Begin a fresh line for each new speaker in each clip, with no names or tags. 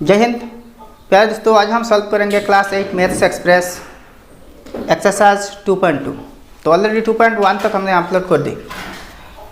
जय हिंद प्यारे दोस्तों, आज हम सॉल्व करेंगे क्लास 8 मैथ्स एक्सप्रेस एक्सरसाइज 2.2। तो ऑलरेडी 2.1 तक हमने अपलोड कर दी।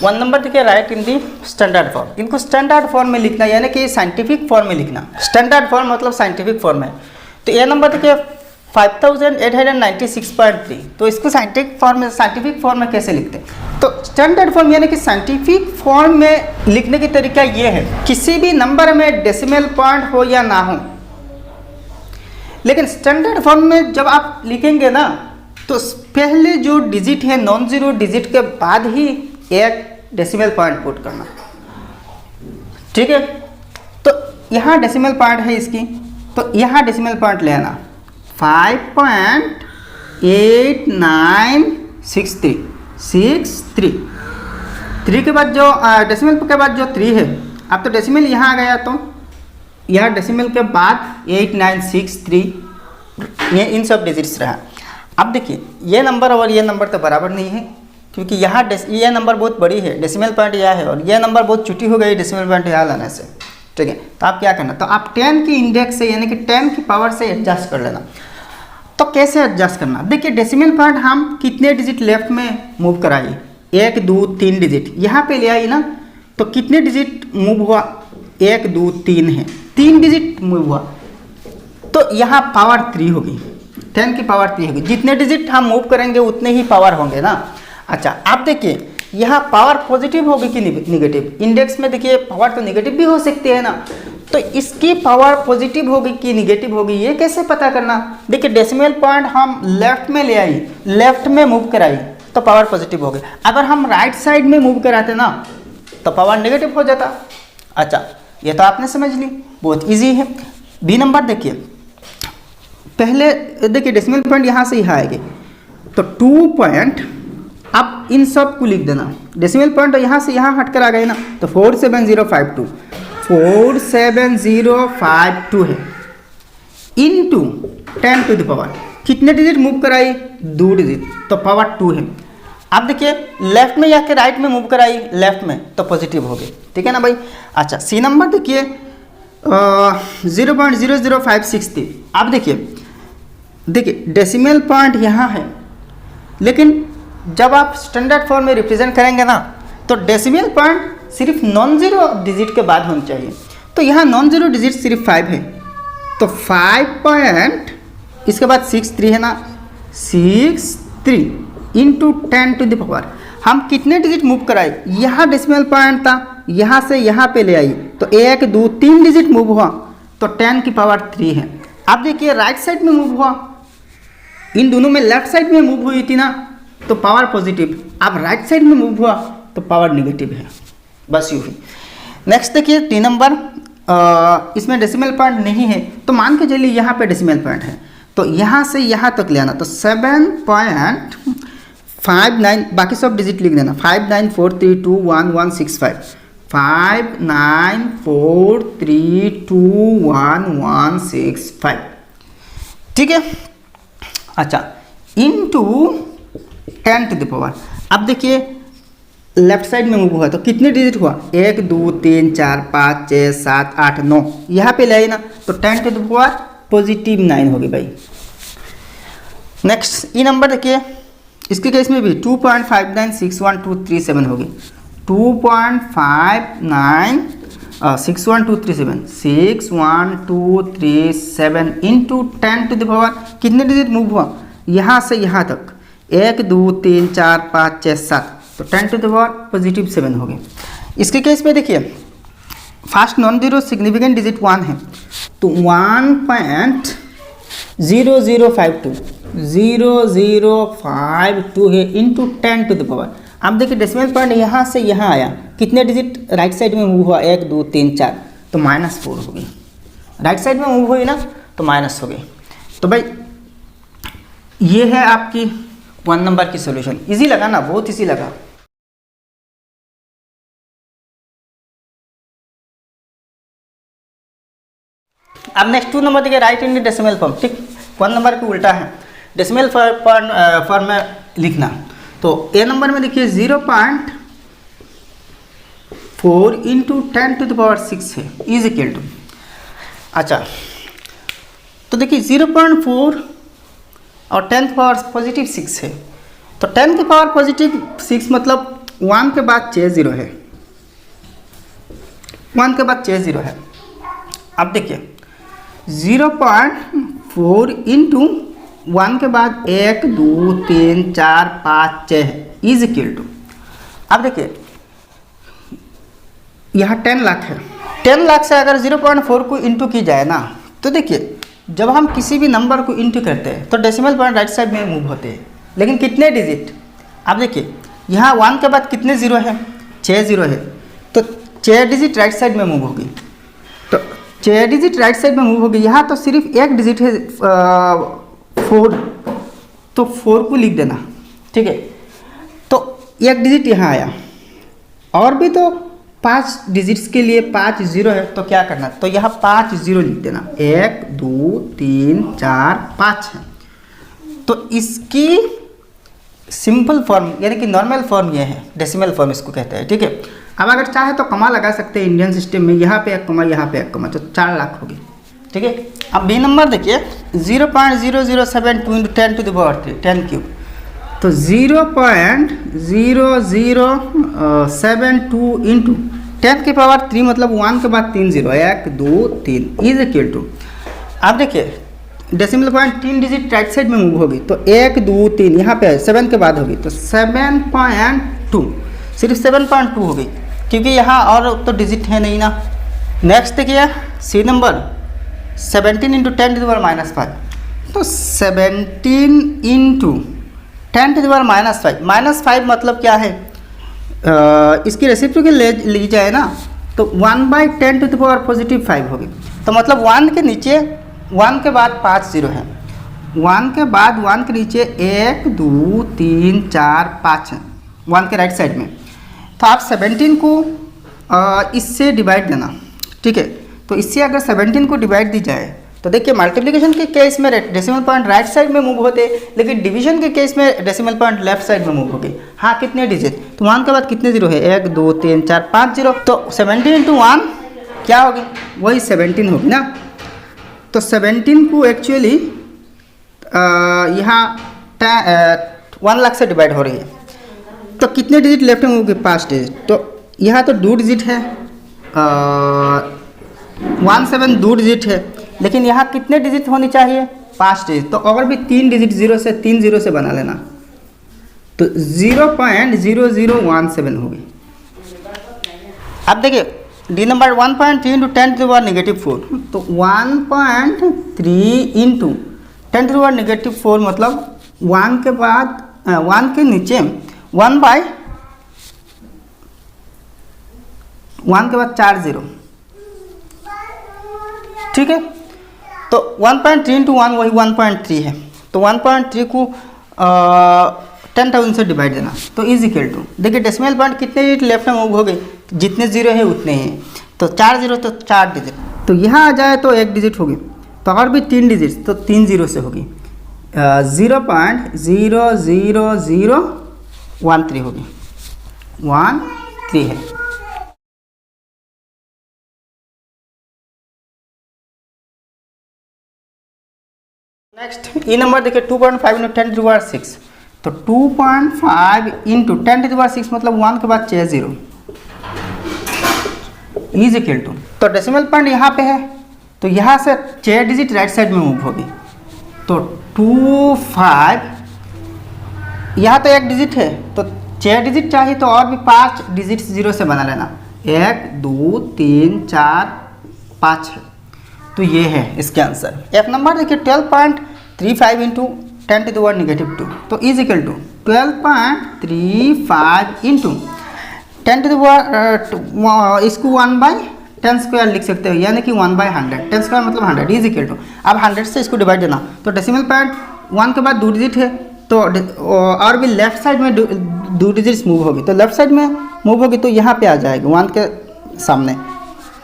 1 नंबर देखिए, राइट इन दी स्टैंडर्ड फॉर्म। इनको स्टैंडर्ड फॉर्म में लिखना, यानी कि साइंटिफिक फॉर्म में लिखना। स्टैंडर्ड फॉर्म मतलब साइंटिफिक फॉर्म है। तो ये नंबर देखिए 5896.3। तो इसको साइंटिफिक फॉर्म में कैसे लिखते हैं? तो स्टैंडर्ड फॉर्म यानी कि साइंटिफिक फॉर्म में लिखने की तरीका ये है, किसी भी नंबर में डेसिमल पॉइंट हो या ना हो, लेकिन स्टैंडर्ड फॉर्म में जब आप लिखेंगे ना, तो पहले जो डिजिट है नॉन जीरो डिजिट के बाद ही एक डेसिमल पॉइंट पुट करना। ठीक है, तो यहाँ डेसिमल पॉइंट है इसकी, तो यहाँ डेसिमल पॉइंट लेना 5.8963 3 के बाद जो डेसिमल के बाद जो 3 है, अब तो डेसिमल यहाँ आ गया, तो यह डेसिमल के बाद 8963 ये इन सब डिजिट्स रहा। अब देखिए ये नंबर और ये नंबर तो बराबर नहीं है, क्योंकि यहाँ ये नंबर बहुत बड़ी है, डेसिमल पॉइंट यह है, और ये नंबर बहुत छोटी हो गई डेसिमल पॉइंट यहाँ लाने से। ठीक है, तो आप क्या करना, तो आप 10 की इंडेक्स से यानी कि 10 की पावर से एडजस्ट कर लेना। तो कैसे एडजस्ट करना, देखिए डेसिमल पॉइंट हम कितने डिजिट लेफ्ट में मूव कराइए, 1 2 3 डिजिट यहाँ पे ले आई ना, तो कितने डिजिट मूव हुआ, 1 2 3 है, 3 डिजिट मूव हुआ, तो यहाँ पावर 3 होगी, 10 की पावर 3 होगी। जितने डिजिट हम मूव करेंगे उतने ही पावर होंगे ना। अच्छा, आप देखिए यहाँ पावर पॉजिटिव होगी कि निगेटिव, इंडेक्स में देखिए पावर तो निगेटिव भी हो सकती है ना, तो इसकी पावर पॉजिटिव होगी कि निगेटिव होगी, ये कैसे पता करना? देखिए डेसिमल पॉइंट हम लेफ्ट में ले आई, लेफ्ट में मूव कराई तो पावर पॉजिटिव होगी। अगर हम राइट साइड में मूव कराते ना तो पावर नेगेटिव हो जाता। अच्छा, ये तो आपने समझ ली, बहुत इजी है। बी नंबर देखिए, पहले देखिए डेसिमल पॉइंट यहाँ से यहाँ आएगी, तो 2 पॉइंट, आप इन सब को लिख देना। डेसिमल पॉइंट यहाँ से यहाँ हट कर आ गए ना, तो 47052 है, इनटू 10 टू द पावर, कितने डिजिट मूव कराई, 2 डिजिट, तो पावर 2 है। अब देखिए लेफ्ट में या के राइट में मूव कराई, लेफ्ट में, तो पॉजिटिव हो गई। ठीक है ना भाई। अच्छा, सी नंबर देखिए 0.00563। अब देखिए डेसिमल पॉइंट यहाँ है, लेकिन जब आप स्टैंडर्ड फॉर्म में रिप्रेजेंट करेंगे ना, तो डेसिमल पॉइंट सिर्फ नॉन जीरो डिजिट के बाद होनी चाहिए। तो यहाँ नॉन जीरो डिजिट सिर्फ 5 है, तो 5 पॉइंट इसके बाद 63 है ना, 63 इंटू 10 टू द पावर, हम कितने डिजिट मूव कराए, यहाँ डेसिमल पॉइंट था, यहाँ से यहाँ पे ले आई, तो 1 2 3 डिजिट मूव हुआ, तो 10 की पावर 3 है। अब देखिए राइट साइड में मूव हुआ, इन दोनों में लेफ्ट साइड में मूव हुई थी ना, तो पावर पॉजिटिव। अब राइट साइड में मूव हुआ तो पावर नेगेटिव है, बस यूँ ही। नेक्स्ट देखिए 3 नंबर, इसमें डेसिमल पॉइंट नहीं है, तो मान के चलिए यहाँ पे डेसिमल पॉइंट है, तो यहाँ से यहाँ तक ले आना, तो 7.59, बाकी सब डिजिट लिख देना, 5943211165, 5943211165। ठीक है। अच्छा, इनटू 10 टू द पावर, अब देखिए लेफ्ट साइड में मूव हुआ तो कितने डिजिट हुआ, 1 2 3 4 5 6 7 8 9, यहाँ पे ले आई ना, तो 10 टू द पावर पॉजिटिव 9 होगी भाई। नेक्स्ट ई नंबर देखिए, इसके केस में भी 2.59612337 होगी, 2.59612337 61237 इंटू 10 टू द पावर, कितने डिजिट मूव हुआ, यहाँ से यहाँ तक 1 2 3 4 5 6 7, तो 10 टू द पावर पॉजिटिव 7 हो गए। इसके केस में देखिए first non zero significant digit 1 है, तो 1.0052 है इंटू 10 टू द पावर। अब देखिए डेसिमल पॉइंट यहाँ से यहाँ आया, कितने डिजिट राइट साइड में मूव हुआ, 1 2 3 4, तो -4 हो गई। राइट साइड में मूव हुई ना, तो माइनस हो गई। तो भाई ये है आपकी 1 नंबर की सॉल्यूशन। इजी लगा ना, बहुत इजी लगा। अब नेक्स्ट 2 नंबर देखिए, राइट इन डेसिमल फॉर्म। ठीक, 1 नंबर की उल्टा है, डेसिमल फॉर्म में लिखना। तो ए नंबर में देखिए 0.4 × 10⁻⁶ है, इज इक्वल टू अच्छा, तो देखिए 0.4 और 10 पावर पॉजिटिव 6 है, तो 10 की पावर पॉजिटिव 6 मतलब 1 के बाद 6 0 है, 1 के बाद 6 0 है। अब देखिए 0.4 इंटू 1 के बाद 1 2 3 4 5 6 है इज इक्वल टू, अब देखिए यहाँ 10 लाख है, 10 लाख से अगर 0.4 को इंटू की जाए ना, तो देखिए जब हम किसी भी नंबर को इंटू करते हैं तो डेसिमल पॉइंट राइट साइड में मूव होते हैं, लेकिन कितने डिजिट, आप देखिए यहाँ 1 के बाद कितने जीरो है, 6 जीरो है, तो 6 डिजिट राइट साइड में मूव होगी, तो 6 डिजिट राइट साइड में मूव होगी। यहाँ तो सिर्फ एक डिजिट है 4, तो 4 को लिख देना, ठीक है, तो एक डिजिट यहाँ आया, और भी तो 5 डिजिट्स के लिए 5 जीरो है, तो क्या करना, तो यहाँ 5 जीरो लिख देना, 1 2 3 4 5 है। तो इसकी सिंपल फॉर्म यानी कि नॉर्मल फॉर्म ये है, डेसिमल फॉर्म इसको कहते हैं, ठीक है। अब अगर चाहे तो कमा लगा सकते हैं इंडियन सिस्टम में, यहाँ पे एक कमा यहाँ पे एक कमा, तो 4 लाख होगी, ठीक है। अब बी नंबर देखिए 0.0072 into 10 to the power 3 10 cube, तो 0.0072 इंटू 10 की पावर 3 मतलब 1 के बाद 3 जीरो, 1 2 3 इज इक्वल टू, आप देखिए decimal point 3 digit right side में मूव होगी, तो 1 2 3 यहाँ पे 7 के बाद होगी, तो 7.2 सिर्फ 7.2 होगी, क्योंकि यहाँ और तो डिजिट है नहीं ना। नेक्स्ट देखिए C number 17 into 10 to the power -5, तो 17 इंटू 10 टू द पावर -5 मतलब क्या है, इसकी रेसिप्रोकल ली जाए ना, तो 1/10 टू द पावर पॉजिटिव 5 होगी, तो मतलब 1 के नीचे 1 के बाद 5 जीरो है, 1 के बाद 1 के नीचे 1 2 3 4 5 है 1 के राइट साइड में, तो आप 17 को इससे डिवाइड देना, ठीक है। तो इससे अगर 17 को डिवाइड दी जाए तो देखिए मल्टीप्लिकेशन के केस में डेसिमल पॉइंट राइट साइड में मूव होते, लेकिन डिवीजन के केस में डेसिमल पॉइंट लेफ्ट साइड में मूव होगी। हाँ कितने डिजिट, तो 1 के बाद कितने जीरो है, 1 2 3 4 5 जीरो, तो 17 इंटू 1 क्या होगी, वही 17 होगी ना। तो 17 को एक्चुअली यहाँ 1 लाख से डिवाइड हो रही है, तो कितने डिजिट लेफ्ट में होगी, 5 डिजिट, तो यहाँ तो 2 डिजिट है, 17 2 डिजिट है, लेकिन यहाँ कितने डिजिट होनी चाहिए, 5 डिजिट, तो अगर भी 3 डिजिट 0 से 3 जीरो से बना लेना, तो 0.0017 होगी। अब देखिए D number 1.3 into 10 to the power -4, तो 1.3 इंटू 10 टू द पावर -4 मतलब 1 के बाद 1 के नीचे 1 के बाद 4 जीरो, ठीक है। तो 1.3 इंटू 1 वही 1.3 है, तो 1.3 को 10,000 से डिवाइड देना, तो इज इक्वल टू, देखिए डेसिमल पॉइंट कितने डिजिट लेफ्ट में मूव हो गए, जितने जीरो है उतने ही, तो 4 जीरो तो 4 डिजिट, तो यहाँ आ जाए तो 1 डिजिट होगी, तो अगर भी 3 डिजिट तो 3 जीरो से होगी, 0.00013 होगी, 13 है। नेक्स्ट ई नंबर देखिए 2.5 इंटू 10 टू द पावर 6, तो 2.5 इंटू 10 टू द पावर 6 मतलब 1 के बाद 6 जीरो इज इक्वल टू, तो डेसिमल पॉइंट यहाँ पे है, तो यहाँ से 6 डिजिट राइट साइड में मूव होगी, तो 25 यहाँ तो 1 डिजिट है, तो 6 डिजिट चाहिए, तो और भी 5 डिजिट जीरो से बना लेना, 1 2 3 4 5 है, तो ये है इसके आंसर। एक नंबर देखिए 12.35 इंटू 10 टू द पावर -2, तो is equal to 12.35 into 10 to the power इसको 1/10 स्क्वायर लिख सकते हो, यानी कि 1/100, 10 स्क्वायर मतलब 100 इज इक्वल टू, अब 100 से इसको डिवाइड देना, तो डेसिमल पॉइंट 1 के बाद 2 डिजिट है, तो और भी लेफ्ट साइड में 2 डिजिट्स मूव होगी, तो लेफ्ट साइड में मूव होगी, तो यहाँ पे आ जाएगी 1 के सामने,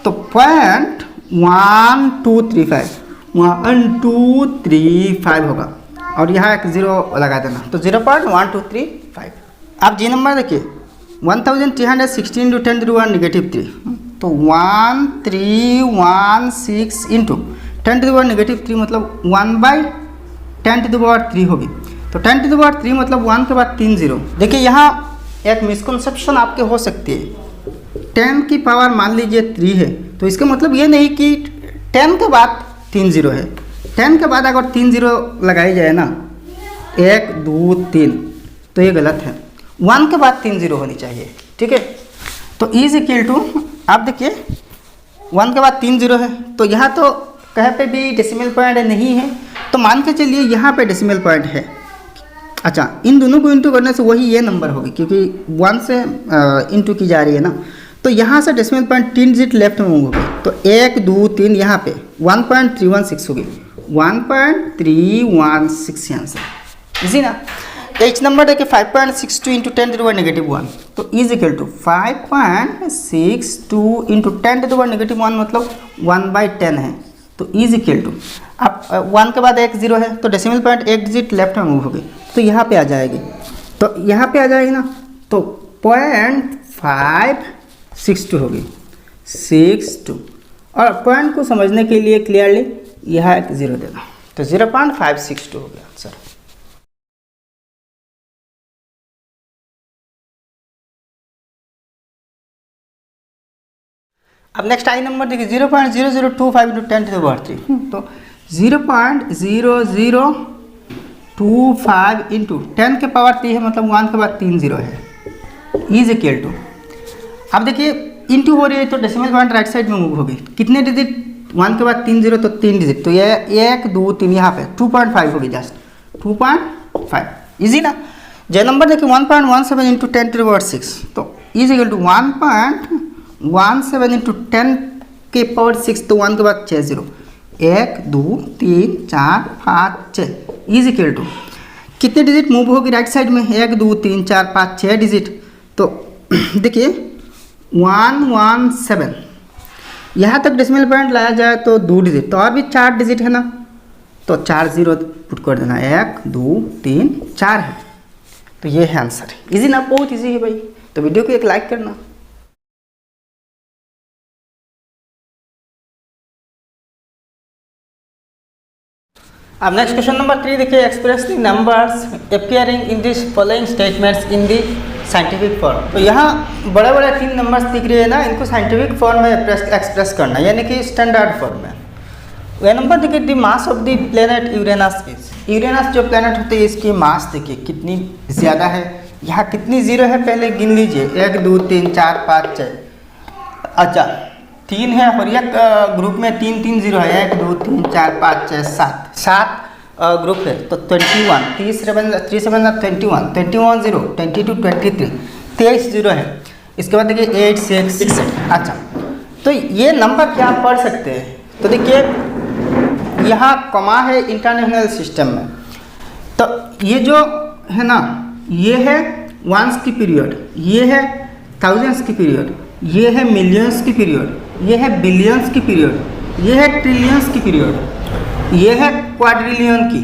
तो 1235 होगा, और यहाँ एक जीरो लगा देना, तो 0.1235। अब जी नंबर देखिए 1316 इंटू 10 टू द पावर -3, तो 1316 इंटू 10⁻³ मतलब 1/10⁻³ होगी। तो 10⁻³ मतलब 1 के बाद 3 0। देखिए यहाँ एक मिसकंसेप्शन आपके हो सकती है। 10 की पावर मान लीजिए 3 है, तो इसका मतलब ये नहीं कि 10 के बाद 3 0 है। 10 के बाद अगर 3 0 लगाई जाए ना, 1 2 3, तो ये गलत है। 1 के बाद 3 0 होनी चाहिए, ठीक है। तो इज इक्वल टू, आप देखिए 1 के बाद 3 0 है, तो यहाँ तो कहीं पे भी डेसिमल पॉइंट नहीं है, तो मान के चलिए यहाँ पे डेसिमल पॉइंट है। अच्छा, इन दोनों को इंटू करने से वही ये नंबर होगी, क्योंकि 1 से इंटू की जा रही है ना। तो यहाँ से डेसिमल पॉइंट 3 डिजिट लेफ्ट में मूव होगी, तो 1 2 3 यहाँ पे 1.316 होगी, 1.316 आंसर। इजी ना। एच नंबर देखिए 5.62 इंटू 10⁻⁻1, तो इज इक्वल टू 5.62 इंटू 10⁻⁻1 मतलब 1/10 है, तो इज इक्वल टू, अब 1 के बाद 1 0 है, तो डेसिमल पॉइंट 1 डिजिट लेफ्ट में मूव होगी, तो यहाँ पे आ जाएगी। तो यहाँ पे आ जाएगी ना, तो 0.562 होगी, 62। और पॉइंट को समझने के लिए क्लियरली यहाँ एक 0 देना, तो 0.562 हो गया आंसर। अब नेक्स्ट आई नंबर देखिए 0.0025 इंटू 10⁻³ तो 0.0025 इंटू 10 के पावर 3 है, मतलब 1 के बाद 3 0 है, इज इक्वल टू, अब देखिए इंटू हो रही है तो डेसिमल पॉइंट राइट साइड में मूव होगी। कितने डिजिट? 1 के बाद 3 0, तो 3 डिजिट, तो ये 1 2 3 यहाँ पे 2.5 होगी, जस्ट 2.5। इजी ना। जे नंबर देखिए 1.17 इंटू 10⁻⁶, तो इज इक्वल टू 1.17 इंटू 10 के पावर 6, तो 1 के बाद 6 0, 1 2 3 4 5 6, इज इक्वल टू कितने डिजिट मूव होगी राइट साइड में? 1 2 3 4 5 6 डिजिट। तो देखिए 117, यहाँ तक डेसिमल पॉइंट लाया जाए तो 2 डिजिट, तो और भी 4 डिजिट है ना, तो 4 0 पुट कर देना, 1 2 3 4 है, तो ये है आंसर। इजी ना, बहुत इजी है भाई। तो वीडियो को एक लाइक करना। अब नेक्स्ट क्वेश्चन नंबर 3 देखिए, express the numbers appearing in this following statements in the scientific form. तो यहाँ बड़े बड़े 3 नंबर्स दिख रहे हैं ना, इनको साइंटिफिक फॉर्म में एक्सप्रेस करना, यानी कि स्टैंडर्ड फॉर्म में। वह नंबर देखिए, the mass of the planet Uranus is, Uranus जो प्लेनेट होते हैं इसकी मास देखिए कितनी ज़्यादा है। यहाँ कितनी जीरो है पहले गिन लीजिए, 1 2 3 4 5 6, अच्छा 3 है, और एक ग्रुप में 3 3 0 है, 1 2 3 4 5 6 7 ग्रुप है, तो 21, 3 7 21, 21 0, 22 23, 23 0 है। इसके बाद देखिए 8 6 6 है। अच्छा, तो ये नंबर क्या आप पढ़ सकते हैं? तो देखिए यहाँ कमा है इंटरनेशनल सिस्टम में, तो ये जो है ना, ये है वंस की पीरियड, ये है थाउजेंड्स की पीरियड, ये है मिलियंस की पीरियड, ये है बिलियंस की पीरियड, ये है ट्रिलियंस की पीरियड, ये है क्वाड्रिलियन की,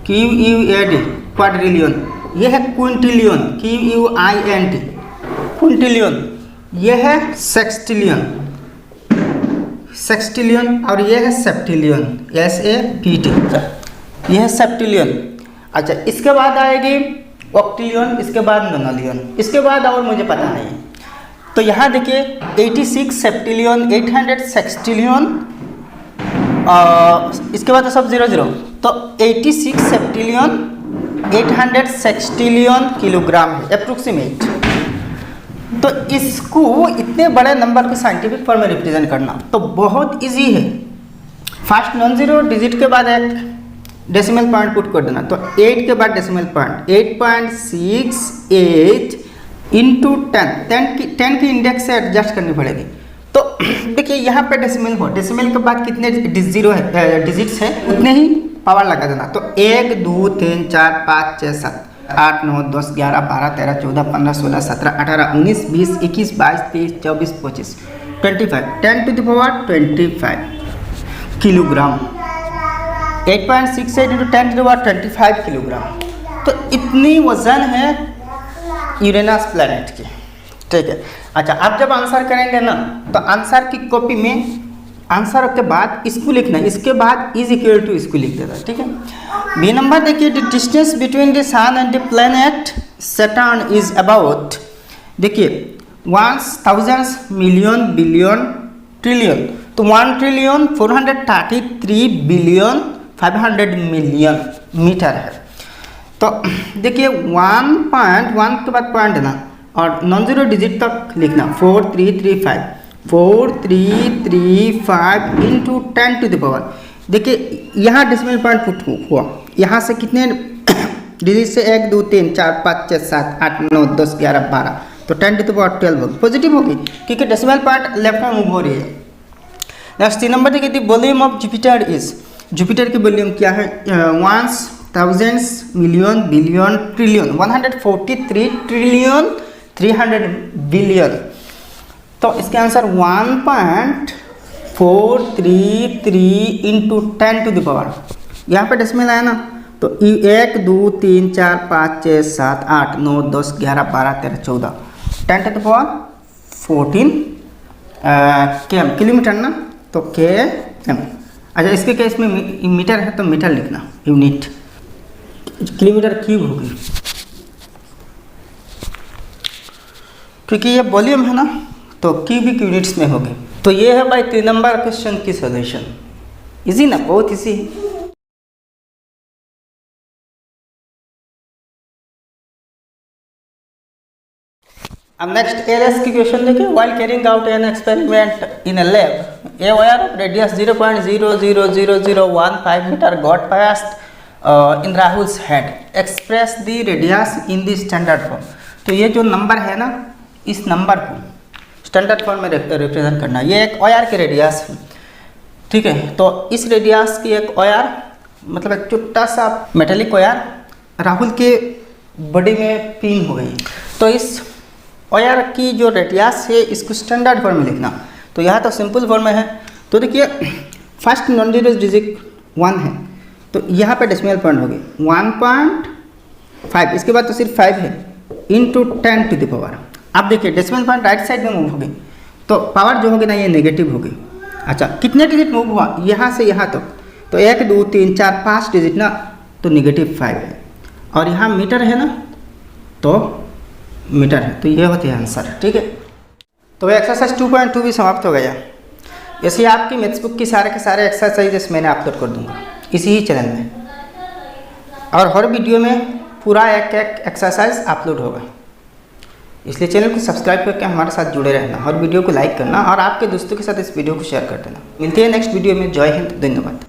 QUAD क्वाड्रिलियन, ये है क्विंटिलियन, QUINT क्विंटिलियन, ये है सेक्सटिलियन, और ये है सेप्टिलियन, SAPT, ये है सेप्टिलियन। अच्छा, इसके बाद आएगी ऑक्टिलियन, इसके बाद नोनालियन, इसके बाद और मुझे पता नहीं। तो यहाँ देखिए 86 सेप्टिलियन, 800 सेक्सटिलियन, इसके बाद तो सब 0 0, तो 86 सेप्टिलियन 800 सेक्सटिलियन किलोग्राम है अप्रोक्सीमेट। तो इसको इतने बड़े नंबर को साइंटिफिक फॉर्म में रिप्रेजेंट करना तो बहुत इजी है। फर्स्ट नॉन जीरो डिजिट के बाद एक डेसिमल पॉइंट पुट कर देना, तो 8 के बाद डेसिमल पॉइंट 8.68 इंटू 10 की इंडेक्स से एडजस्ट करनी पड़ेगी। तो देखिए यहाँ पे डेसिमल हो, डेसिमल के बाद कितने जीरो है डिजिट्स है उतने ही पावर लगा देना, तो 1 2 3 4 5 6 7 8 9 10 11 12 13 14 15 16 17 18 19 20 21 22 23 24 25 25 10 to the power 25 kilogram, 8.68 into 10 to the power 25 kilogram. तो इतनी वजन है यूरेनस प्लैनेट की, ठीक है। अच्छा, आप जब आंसर करेंगे ना तो आंसर की कॉपी में आंसर के बाद इसको लिखना, इसके बाद इज इक्वल टू इसको लिख देना, ठीक है। बी नंबर देखिए, the distance between the sun and the planet Saturn is about, देखिए 1000 मिलियन बिलियन ट्रिलियन, तो 1,433 बिलियन 500 मिलियन मीटर है। तो देखिए 1.1 के बाद पॉइंट ना और नॉन जीरो डिजिट तक लिखना, 4335 इंटू 10 टू द पावर। देखिए यहाँ डेसिमल पॉइंट पुट हुआ, यहाँ से कितने डिजिट से 1 2 3 4 5 6 7 8 9 10 11 12, तो 10 टू द पावर 12 होगी, पॉजिटिव होगी क्योंकि डेसिमल पॉइंट लेफ्ट में मूव हो रही है। नेक्स्ट 3 नंबर देखिए, the volume of Jupiter is, Jupiter की वॉल्यूम क्या है, 1000 million billion trillion 143 trillion 300 billion, तो इसके answer 1.433 into 10 to the power, यहाँ पे डेसिमल आया ना, तो 1 2 3 4 5 6 7 8 9 10 11 12 13 14, 10 to the power 14 km, kilometre ना, तो km। अच्छा, इसके केस में मीटर है तो मीटर लिखना, यूनिट, किलोमीटर क्यूब होगी क्योंकि ये वॉल्यूम है ना, तो क्यूबिक यूनिट्स में होगी। तो ये है भाई 3 नंबर क्वेश्चन की सॉल्यूशन। इजी ना, बहुत इजी है। अब नेक्स्ट एलएस की क्वेश्चन देखिए, while carrying out an experiment in a lab a wire of radius 0.00015 metre got passed in Rahul's hand, express the radius in the standard form. तो ये जो नंबर है ना, इस नंबर को स्टैंडर्ड फॉर्म में रिप्रेजेंट करना। ये एक वायर की रेडियस है, ठीक है। तो इस रेडियस की एक वायर, मतलब एक छोटा सा मेटेलिक वायर राहुल के बॉडी में पिन हो गई। तो इस वायर की जो रेडियस है इसको स्टैंडर्ड फॉर्म में लिखना। तो यहाँ तो सिंपल फॉर्म में है। तो देखिए फर्स्ट नॉन जीरो डिजिट 1 है, तो यहाँ पे डेसिमल पॉइंट हो गए 1.5, इसके बाद तो सिर्फ 5 है, इंटू 10 टू द पावर। अब देखिए डेसिमल पॉइंट राइट साइड में मूव हो गई, तो पावर जो होगी ना ये नेगेटिव होगी। अच्छा, कितने डिजिट मूव हुआ यहाँ से यहाँ तक, तो 1 2 3 4 5 डिजिट ना, तो नेगेटिव 5 है। और यहाँ मीटर है ना, तो मीटर है, तो ये होते हैं आंसर, ठीक है। तो एक्सरसाइज 2.2 भी समाप्त हो गया। ऐसे आपकी मैथ्स बुक की सारे के सारे एक्सरसाइजेस मैंने अपलोड कर दूंगा इसी ही चैनल में, और हर वीडियो में पूरा एक एक एक्सरसाइज अपलोड होगा। इसलिए चैनल को सब्सक्राइब करके हमारे साथ जुड़े रहना, हर वीडियो को लाइक करना और आपके दोस्तों के साथ इस वीडियो को शेयर कर देना। मिलते हैं नेक्स्ट वीडियो में। जय हिंद, धन्यवाद।